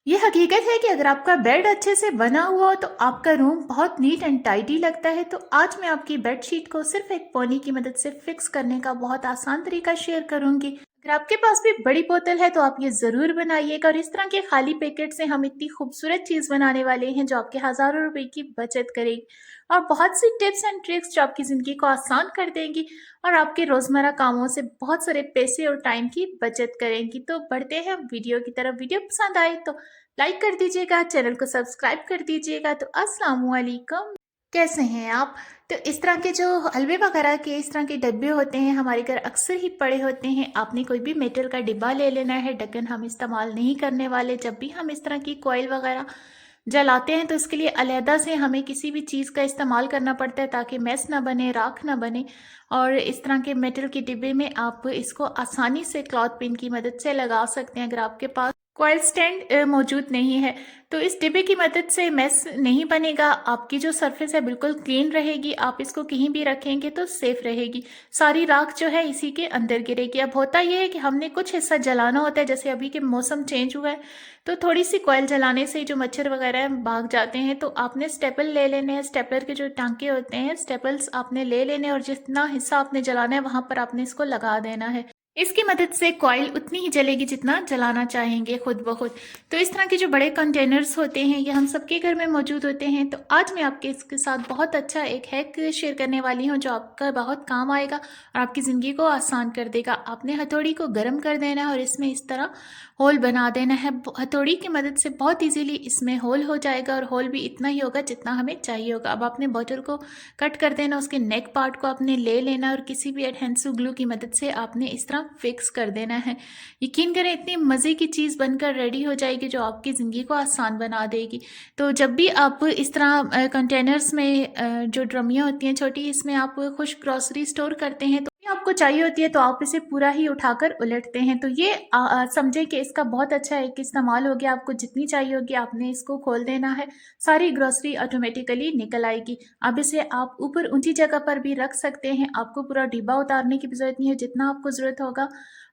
ये हकीकत है कि अगर आपका बेड अच्छे से बना हुआ हो तो आपका रूम बहुत नीट एंड टाइडी लगता है। तो आज मैं आपकी बेडशीट को सिर्फ एक पौनी की मदद से फिक्स करने का बहुत आसान तरीका शेयर करूंगी। अगर आपके पास भी बड़ी बोतल है तो आप ये ज़रूर बनाइएगा, और इस तरह के खाली पैकेट से हम इतनी खूबसूरत चीज़ बनाने वाले हैं जो आपके हज़ारों रुपए की बचत करेगी, और बहुत सी टिप्स एंड ट्रिक्स जो आपकी ज़िंदगी को आसान कर देंगी और आपके रोज़मर्रा कामों से बहुत सारे पैसे और टाइम की बचत करेंगी। तो बढ़ते हैं वीडियो की तरफ। वीडियो पसंद आए तो लाइक कर दीजिएगा, चैनल को सब्सक्राइब कर दीजिएगा। तो अस्सलाम वालेकुम, कैसे हैं आप? तो इस तरह के जो हलवे वगैरह के इस तरह के डब्बे होते हैं हमारे घर अक्सर ही पड़े होते हैं। आपने कोई भी मेटल का डिब्बा ले लेना है, ढक्कन हम इस्तेमाल नहीं करने वाले। जब भी हम इस तरह की कॉइल वगैरह जलाते हैं तो इसके लिए अलहदा से हमें किसी भी चीज़ का इस्तेमाल करना पड़ता है ताकि मैस ना बने, राख ना बने। और इस तरह के मेटल के डिब्बे में आप इसको आसानी से क्लॉथ पिन की मदद से लगा सकते हैं। अगर आपके पास कॉइल स्टैंड मौजूद नहीं है तो इस डिब्बे की मदद से मैस नहीं बनेगा, आपकी जो सरफेस है बिल्कुल क्लीन रहेगी। आप इसको कहीं भी रखेंगे तो सेफ रहेगी, सारी राख जो है इसी के अंदर गिरेगी। अब होता यह है कि हमने कुछ हिस्सा जलाना होता है, जैसे अभी के मौसम चेंज हुआ है तो थोड़ी सी कॉइल जलाने से जो मच्छर वगैरह है भाग जाते हैं। तो आपने स्टेपल ले लेने हैं, स्टेपलर के जो टांके होते हैं स्टेपल्स आपने ले लेने हैं, और जितना हिस्सा आपने जलाना है वहां पर आपने इसको लगा देना है। इसकी मदद से कॉइल उतनी ही जलेगी जितना जलाना चाहेंगे खुद ब खुद। तो इस तरह के जो बड़े कंटेनर्स होते हैं ये हम सबके घर में मौजूद होते हैं। तो आज मैं आपके इसके साथ बहुत अच्छा एक हैक शेयर करने वाली हूँ जो आपका बहुत काम आएगा और आपकी ज़िंदगी को आसान कर देगा। आपने हथौड़ी को गर्म कर देना है और इसमें इस तरह होल बना देना है। हथौड़ी की मदद से बहुत इजीली इसमें होल हो जाएगा, और होल भी इतना ही होगा जितना हमें चाहिए होगा। अब आपने बॉटल को कट कर देना, उसके नेक पार्ट को आपने ले लेना और किसी भी एडहेसिव ग्लू की मदद से आपने इस तरह फिक्स कर देना है। यकीन करें इतनी मज़े की चीज़ बनकर रेडी हो जाएगी जो आपकी ज़िंदगी को आसान बना देगी। तो जब भी आप इस तरह कंटेनर्स में जो ड्रमियाँ होती हैं छोटी, इसमें आप खुश्क ग्रॉसरी स्टोर करते हैं तो ये आपको चाहिए होती है तो आप इसे पूरा ही उठाकर उलटते हैं। तो ये समझें कि इसका बहुत अच्छा एक इस्तेमाल हो गया। आपको जितनी चाहिए होगी आपने इसको खोल देना है, सारी ग्रॉसरी ऑटोमेटिकली निकल आएगी। अब इसे आप ऊपर ऊंची जगह पर भी रख सकते हैं, आपको पूरा डिब्बा उतारने की भी जरूरत नहीं है। जितना आपको ज़रूरत होगा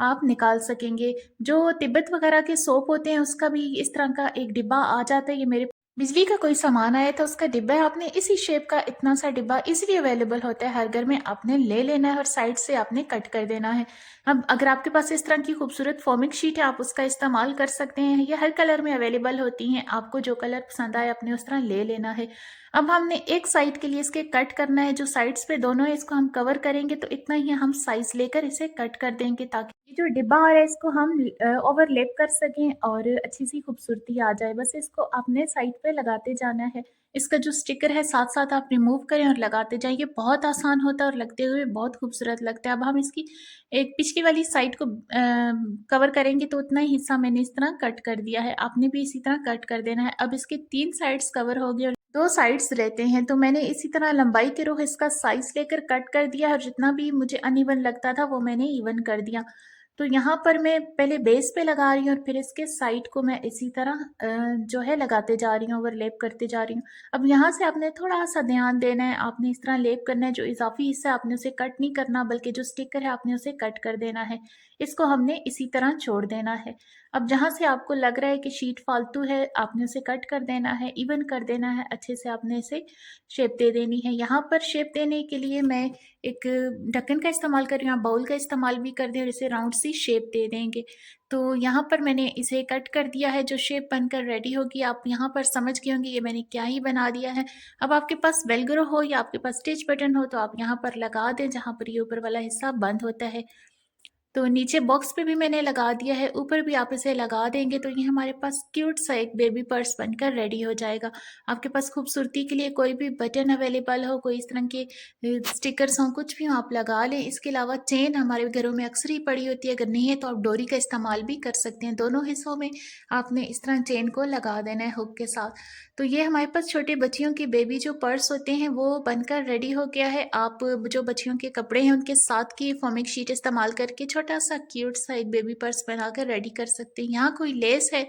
आप निकाल सकेंगे। जो तिब्बत वगैरह के सोप होते हैं उसका भी इस तरह का एक डिब्बा आ जाता है। ये मेरे बिजली का कोई सामान आया था उसका डिब्बा है, आपने इसी शेप का इतना सा डिब्बा इजीली अवेलेबल होता है हर घर में, आपने ले लेना है और साइड से आपने कट कर देना है। अब अगर आपके पास इस तरह की खूबसूरत फॉर्मिक शीट है आप उसका इस्तेमाल कर सकते हैं, ये हर कलर में अवेलेबल होती हैं। आपको जो कलर पसंद आए आपने उस तरह ले लेना है। अब हमने एक साइड के लिए इसके कट करना है, जो साइड्स पे दोनों है इसको हम कवर करेंगे तो इतना ही हम साइज लेकर इसे कट कर देंगे ताकि ये जो डिब्बा आ रहा है इसको हम ओवरलैप कर सकें और अच्छी सी खूबसूरती आ जाए। बस इसको आपने साइड पे लगाते जाना है। इसका जो स्टिकर है साथ साथ आप रिमूव करें और लगाते जाएं। ये बहुत आसान होता है और लगते हुए बहुत खूबसूरत लगता है। अब हम इसकी एक पिछली वाली साइड को कवर करेंगे तो उतना ही हिस्सा मैंने इस तरह कट कर दिया है, आपने भी इसी तरह कट कर देना है। अब इसके 3 साइड्स कवर हो गए और 2 साइड्स रहते हैं, तो मैंने इसी तरह लंबाई के रुख इसका साइज लेकर कट कर दिया और जितना भी मुझे अनइवन लगता था वो मैंने इवन कर दिया। तो यहाँ पर मैं पहले बेस पे लगा रही हूँ और फिर इसके साइड को मैं इसी तरह जो है लगाते जा रही हूँ, ओवरलैप करते जा रही हूँ। अब यहाँ से आपने थोड़ा सा ध्यान देना है, आपने इस तरह लेप करना है। जो इजाफी हिस्सा है आपने उसे कट नहीं करना, बल्कि जो स्टिकर है आपने उसे कट कर देना है। इसको हमने इसी तरह छोड़ देना है। अब जहाँ से आपको लग रहा है कि शीट फालतू है आपने उसे कट कर देना है, इवन कर देना है, अच्छे से आपने इसे शेप दे देनी है। यहाँ पर शेप देने के लिए मैं एक ढक्कन का इस्तेमाल कर रही हूँ, आप बाउल का इस्तेमाल भी कर दें और इसे राउंड सी शेप दे देंगे। तो यहाँ पर मैंने इसे कट कर दिया है, जो शेप बनकर रेडी होगी आप यहाँ पर समझ गए होंगे ये मैंने क्या ही बना दिया है। अब आपके पास वेलक्रो हो या आपके पास स्टिच बटन हो तो आप यहाँ पर लगा दें जहाँ पर ये ऊपर वाला हिस्सा बंद होता है। तो नीचे बॉक्स पे भी मैंने लगा दिया है, ऊपर भी आप इसे लगा देंगे तो ये हमारे पास क्यूट सा एक बेबी पर्स बनकर रेडी हो जाएगा। आपके पास खूबसूरती के लिए कोई भी बटन अवेलेबल हो, कोई इस तरह के स्टिकर्स हों, कुछ भी हो आप लगा लें। इसके अलावा चेन हमारे घरों में अक्सर ही पड़ी होती है, अगर नहीं है तो आप डोरी का इस्तेमाल भी कर सकते हैं। दोनों हिस्सों में आपने इस तरह चेन को लगा देना है हुक के साथ। तो ये हमारे पास छोटे बच्चियों के बेबी जो पर्स होते हैं वो बनकर रेडी हो गया है। आप जो बच्चियों के कपड़े हैं उनके साथ की फॉर्मिक शीट इस्तेमाल करके छोटा सा क्यूट सा एक बेबी पर्स बनाकर रेडी कर सकते हैं। यहाँ कोई लेस है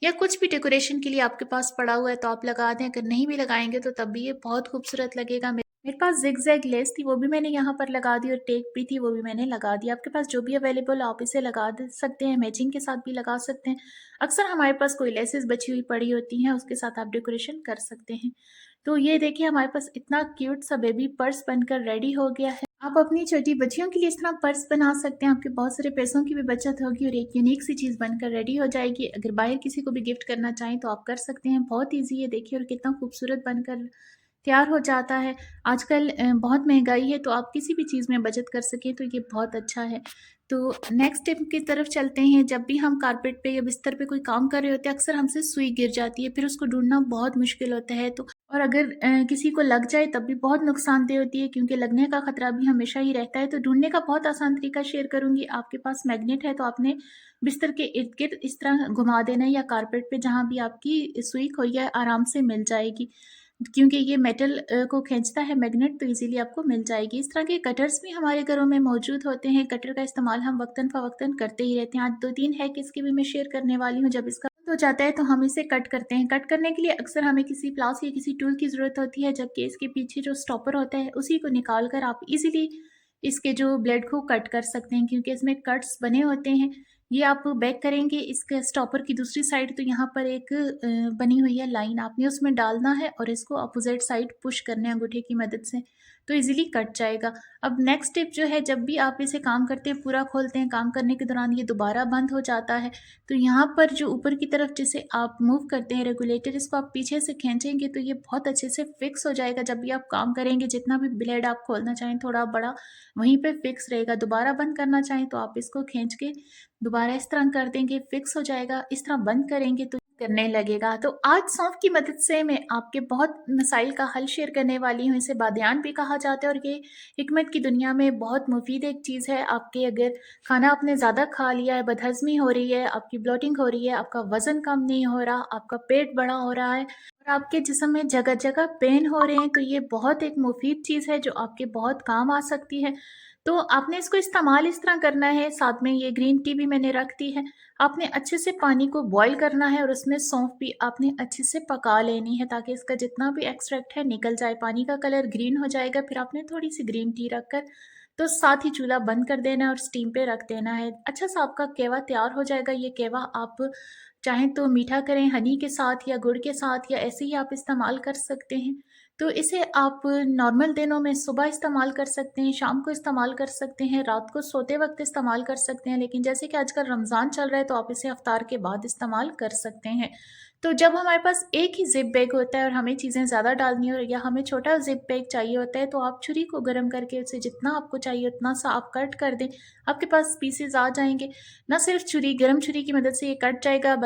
या कुछ भी डेकोरेशन के लिए आपके पास पड़ा हुआ है तो आप लगा दें, अगर नहीं भी लगाएंगे तो तब भी ये बहुत खूबसूरत लगेगा। मेरे पास ज़िग-ज़ैग लेस थी, वो भी मैंने यहाँ पर लगा दी और टेप भी थी, वो भी मैंने लगा दी। आपके पास जो भी अवेलेबल आप इसे लगा दे सकते हैं, मैचिंग के साथ भी लगा सकते हैं। अक्सर हमारे पास कोई लेसेस बची हुई पड़ी होती हैं, उसके साथ आप डेकोरेशन कर सकते हैं। तो ये देखिए हमारे पास इतना क्यूट सा बेबी पर्स बनकर रेडी हो गया है। आप अपनी छोटी बच्चियों के लिए इस तरह पर्स बना सकते हैं, आपके बहुत सारे पैसों की भी बचत होगी और एक यूनिक सी चीज़ बनकर रेडी हो जाएगी। अगर बाहर किसी को भी गिफ्ट करना चाहें तो आप कर सकते हैं, बहुत ईज़ी है देखिए और कितना खूबसूरत बनकर तैयार हो जाता है। आजकल बहुत महँगाई है तो आप किसी भी चीज़ में बचत कर सकें तो ये बहुत अच्छा है। तो नेक्स्ट टिप की तरफ चलते हैं। जब भी हम कारपेट पे या बिस्तर पे कोई काम कर रहे होते हैं, अक्सर हमसे सुई गिर जाती है, फिर उसको ढूँढना बहुत मुश्किल होता है। तो और अगर किसी को लग जाए तब भी बहुत नुकसानदेह होती है क्योंकि लगने का खतरा भी हमेशा ही रहता है। तो ढूँढने का बहुत आसान तरीका शेयर करूँगी। आपके पास मैग्नेट है तो आपने बिस्तर के इर्द-गिर्द इस तरह घुमा देना है या कारपेट पे जहाँ भी आपकी सुई खोई है आराम से मिल जाएगी। क्योंकि ये मेटल को खींचता है मैग्नेट तो इज़िली आपको मिल जाएगी। इस तरह के कटर्स भी हमारे घरों में मौजूद होते हैं। कटर का इस्तेमाल हम वक़्तन-फ़वक़्तन करते ही रहते हैं। आज 2-3 हैक इसके भी मैं शेयर करने वाली हूँ। जब इसका हो जाता है तो हम इसे कट करते हैं। कट करने के लिए अक्सर हमें किसी प्लास या किसी टूल की ज़रूरत होती है, जबकि इसके पीछे जो स्टॉपर होता है उसी को निकाल कर आप इज़िली इसके जो ब्लेड को कट कर सकते हैं क्योंकि इसमें कट्स बने होते हैं। ये आप बैक करेंगे इसके स्टॉपर की दूसरी साइड तो यहाँ पर एक बनी हुई है लाइन आपने उसमें डालना है और इसको अपोज़िट साइड पुश करना है अंगूठे की मदद से, तो ईज़िली कट जाएगा। अब नेक्स्ट टिप जो है जब भी आप इसे काम करते हैं, पूरा खोलते हैं, काम करने के दौरान ये दोबारा बंद हो जाता है, तो यहाँ पर जो ऊपर की तरफ जिसे आप मूव करते हैं रेगुलेटर इसको आप पीछे से खींचेंगे तो ये बहुत अच्छे से फिक्स हो जाएगा। जब भी आप काम करेंगे जितना भी ब्लेड आप खोलना चाहें थोड़ा बड़ा वहीं पे फिक्स रहेगा। दोबारा बंद करना चाहें तो आप इसको खींच के दोबारा इस तरह कर देंगे, फिक्स हो जाएगा। इस तरह बंद करेंगे तो करने लगेगा। तो आज सौंफ की मदद से मैं आपके बहुत मसाइल का हल शेयर करने वाली हूँ। इसे बादयान भी कहा जाता है और ये हिकमत की दुनिया में बहुत मुफ़ीद एक चीज़ है। आपके अगर खाना आपने ज़्यादा खा लिया है, बदहज़मी हो रही है, आपकी ब्लोटिंग हो रही है, आपका वज़न कम नहीं हो रहा, आपका पेट बड़ा हो रहा है और आपके जिस्म में जगह-जगह पेन हो रहे हैं, तो ये बहुत एक मुफ़ीद चीज़ है जो आपके बहुत काम आ सकती है। तो आपने इसको इस्तेमाल इस तरह करना है, साथ में ये ग्रीन टी भी मैंने रख दी है। आपने अच्छे से पानी को बॉयल करना है और उसमें सौंफ भी आपने अच्छे से पका लेनी है ताकि इसका जितना भी एक्सट्रैक्ट है निकल जाए। पानी का कलर ग्रीन हो जाएगा, फिर आपने थोड़ी-सी ग्रीन टी रखकर तो साथ ही चूल्हा बंद कर देना है और स्टीम पे रख देना है। अच्छा सा आपका कहवा तैयार हो जाएगा। ये कहवा आप चाहें तो मीठा करें हनी के साथ या गुड़ के साथ या ऐसे ही आप इस्तेमाल कर सकते हैं। तो इसे आप नॉर्मल दिनों में सुबह इस्तेमाल कर सकते हैं, शाम को इस्तेमाल कर सकते हैं, रात को सोते वक़्त इस्तेमाल कर सकते हैं। लेकिन जैसे कि आजकल रमज़ान चल रहा है तो आप इसे इफ्तार के बाद इस्तेमाल कर सकते हैं। तो जब हमारे पास एक ही ज़िप बैग होता है और हमें चीज़ें ज़्यादा डालनी हो या हमें छोटा ज़िप बैग चाहिए होता है तो आप छुरी को गर्म करके उसे जितना आपको चाहिए उतना सा आप कट कर दें। आपके पास पीसेज़ आ जाएँगे। ना सिर्फ़ छुरी गरम छुरी की मदद से ये कट जाएगा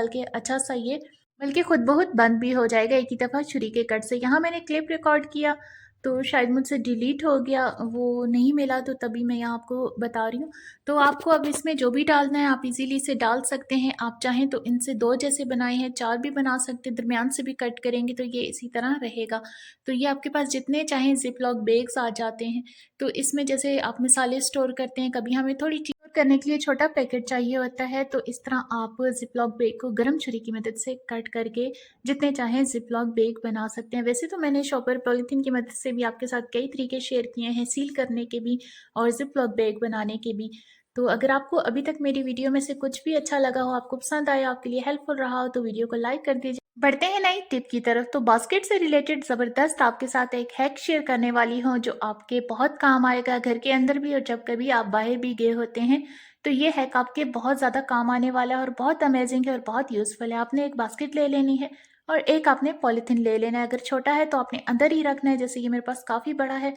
बल्कि खुद बहुत बंद भी हो जाएगा एक ही दफ़ा छुरी के कट से। यहाँ मैंने क्लिप रिकॉर्ड किया तो शायद मुझसे डिलीट हो गया, वो नहीं मिला तो तभी मैं यहाँ आपको बता रही हूँ। तो आपको अब इसमें जो भी डालना है आप इज़िली इसे डाल सकते हैं। आप चाहें तो इनसे 2 जैसे बनाए हैं 4 भी बना सकते हैं, दरमियान से भी कट करेंगे तो ये इसी तरह रहेगा। तो ये आपके पास जितने चाहें ज़िप-लॉक बैग्स आ जाते हैं। तो इसमें जैसे आप मसाले स्टोर करते हैं, कभी हमें थोड़ी चीज़ करने के लिए छोटा पैकेट चाहिए होता है, तो इस तरह आप ज़िप-लॉक बैग को गरम छुरी की मदद से कट करके जितने चाहें ज़िप-लॉक बैग बना सकते हैं। वैसे तो मैंने शॉपर पॉलीथीन की मदद से भी आपके साथ कई तरीके शेयर किए हैं, सील करने के भी और ज़िप-लॉक बैग बनाने के भी। तो अगर आपको अभी तक मेरी वीडियो में से कुछ भी अच्छा लगा हो, आपको पसंद आया, आपके लिए हेल्पफुल रहा हो, तो वीडियो को लाइक कर दीजिए। बढ़ते हैं नई टिप की तरफ। तो बास्केट से रिलेटेड ज़बरदस्त आपके साथ एक हैक शेयर करने वाली हूँ जो आपके बहुत काम आएगा घर के अंदर भी और जब कभी आप बाहर भी गए होते हैं तो ये हैक आपके बहुत ज़्यादा काम आने वाला है और बहुत अमेजिंग है और बहुत यूज़फुल है। आपने एक बास्केट ले लेनी है और एक आपने पॉलीथीन ले लेना है। अगर छोटा है तो आपने अंदर ही रखना है, जैसे ये मेरे पास काफ़ी बड़ा है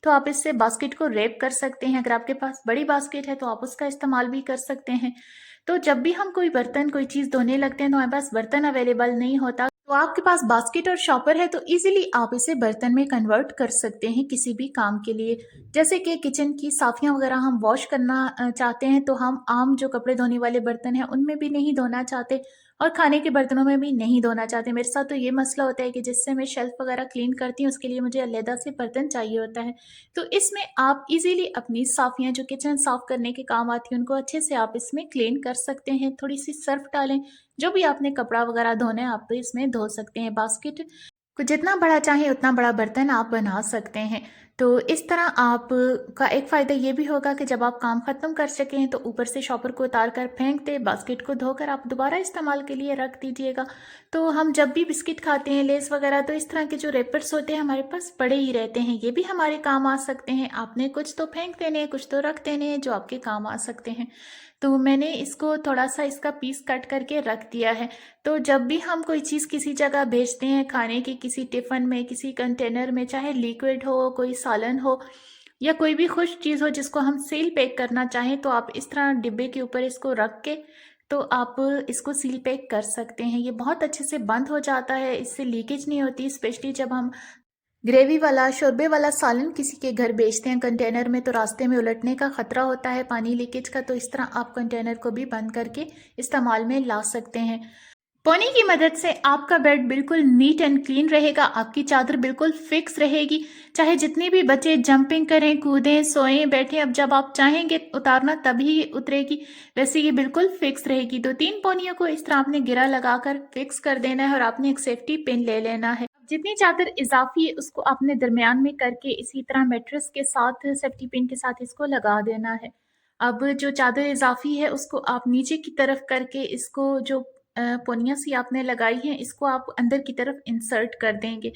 तो आप इससे बास्केट को रैप कर सकते हैं। अगर आपके पास बड़ी बास्केट है तो आप उसका इस्तेमाल भी कर सकते हैं। तो जब भी हम कोई बर्तन कोई चीज़ धोने लगते हैं तो हमारे पास बर्तन अवेलेबल नहीं होता, तो आपके पास बास्केट और शॉपर है तो इजीली आप इसे बर्तन में कन्वर्ट कर सकते हैं किसी भी काम के लिए। जैसे कि किचन की साफ़ियाँ वगैरह हम वॉश करना चाहते हैं तो हम आम जो कपड़े धोने वाले बर्तन हैं उनमें भी नहीं धोना चाहते और खाने के बर्तनों में भी नहीं धोना चाहते। मेरे साथ तो ये मसला होता है कि जिससे मैं शेल्फ़ वगैरह क्लीन करती हूँ उसके लिए मुझे अलग से बर्तन चाहिए होता है। तो इसमें आप इज़िली अपनी साफ़ियाँ जो किचन साफ़ करने के काम आती हैं उनको अच्छे से आप इसमें क्लीन कर सकते हैं। थोड़ी-सी सर्फ़ डालें, जो भी आपने कपड़ा वगैरह धोना है आप तो इसमें धो सकते हैं। बास्केट को जितना बड़ा चाहें उतना बड़ा बर्तन आप बना सकते हैं। तो इस तरह आप का एक फ़ायदा ये भी होगा कि जब आप काम ख़त्म कर सकें तो ऊपर से शॉपर को उतार कर फेंक दें, बास्केट को धोकर आप दोबारा इस्तेमाल के लिए रख दीजिएगा। तो हम जब भी बिस्किट खाते हैं, लेस वगैरह, तो इस तरह के जो रैपर्स होते हैं हमारे पास पड़े ही रहते हैं, ये भी हमारे काम आ सकते हैं। आपने कुछ तो फेंक देने हैं, कुछ तो रख देने हैं जो आपके काम आ सकते हैं। तो मैंने इसको थोड़ा-सा इसका पीस कट करके रख दिया है। तो जब भी हम कोई चीज़ किसी जगह भेजते हैं खाने की, किसी टिफ़िन में, किसी कंटेनर में, चाहे लिक्विड हो, कोई सालन हो या कोई भी खुश्क चीज़ हो जिसको हम सील पैक करना चाहें, तो आप इस तरह डिब्बे के ऊपर इसको रख के तो आप इसको सील पैक कर सकते हैं। ये बहुत अच्छे से बंद हो जाता है, इससे लीकेज नहीं होती, स्पेशली जब हम ग्रेवी वाला, शोरबे वाला सालन किसी के घर बेचते हैं कंटेनर में, तो रास्ते में उलटने का खतरा होता है पानी लीकेज का। तो इस तरह आप कंटेनर को भी बंद करके इस्तेमाल में ला सकते हैं। पोनी की मदद से आपका बेड बिल्कुल नीट एंड क्लीन रहेगा, आपकी चादर बिल्कुल फिक्स रहेगी। चाहे जितने भी बच्चे जंपिंग करें, कूदें, सोएं, बैठें, अब जब आप चाहेंगे उतारना तभी उतरेगी। वैसे ये बिल्कुल फिक्स रहेगी। 2-3 पोनियों को इस तरह आपने गिरा लगाकर फिक्स कर देना है और आपने एक सेफ्टी पिन ले लेना है। जितनी चादर इजाफी है उसको आपने दरमियान में करके इसी तरह मैट्रेस के साथ सेफ्टी पिन के साथ इसको लगा देना है। अब जो चादर इजाफी है उसको आप नीचे की तरफ करके इसको जो पोनियाँ सी आपने लगाई हैं इसको आप अंदर की तरफ इंसर्ट कर देंगे।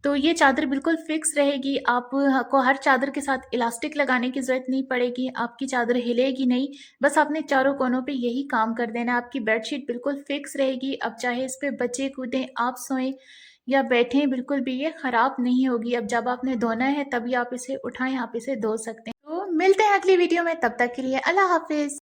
तो ये चादर बिल्कुल फिक्स रहेगी। आप को हर चादर के साथ इलास्टिक लगाने की ज़रूरत नहीं पड़ेगी, आपकी चादर हिलेगी नहीं। बस आपने चारों कोनों पे यही काम कर देना है, आपकी बेडशीट बिल्कुल फिक्स रहेगी। अब चाहे इस पे बच्चे कूदें, आप सोएं या बैठें, बिल्कुल भी ये खराब नहीं होगी। अब जब आपने धोना है तभी आप इसे उठाएँ, आप इसे धो सकते हैं। तो मिलते हैं अगली वीडियो में, तब तक के लिए अल्लाह हाफ़िज़।